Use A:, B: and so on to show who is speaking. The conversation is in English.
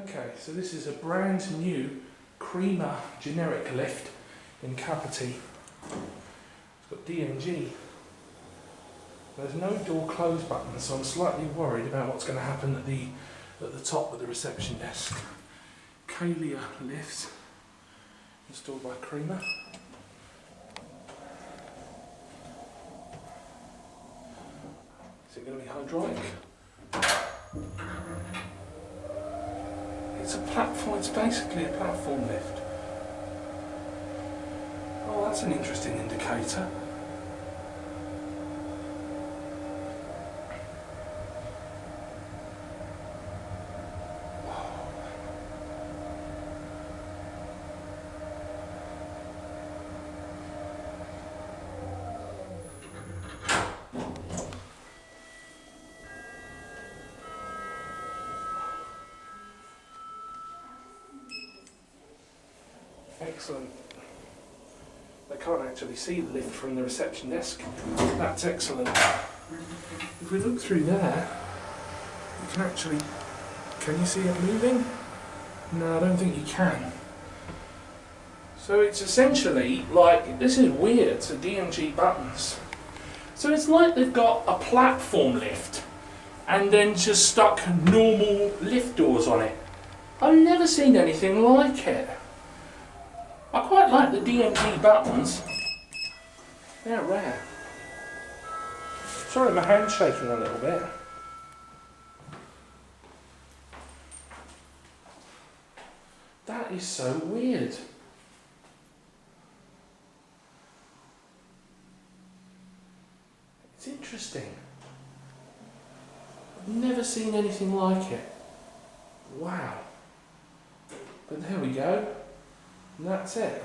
A: Okay, so this is a brand new Cremer generic lift in Capity. It's got DMG. There's no door close button, so I'm slightly worried about what's going to happen at the top of the reception desk. Kalea lifts, installed by Cremer. Is it going to be hydraulic? It's a platform, it's basically a platform lift. Oh, that's an interesting indicator. Excellent. They can't actually see the lift from the reception desk. That's excellent. If we look through there, you can actually... Can you see it moving? No, I don't think you can. So it's essentially like... This is weird, so DMG Buttons. So it's like they've got a platform lift and then just stuck normal lift doors on it. I've never seen anything like it. I quite like the DMG buttons. They're rare. Sorry, my hand's shaking a little bit. That is so weird. It's interesting. I've never seen anything like it. Wow. But there we go. And that's it.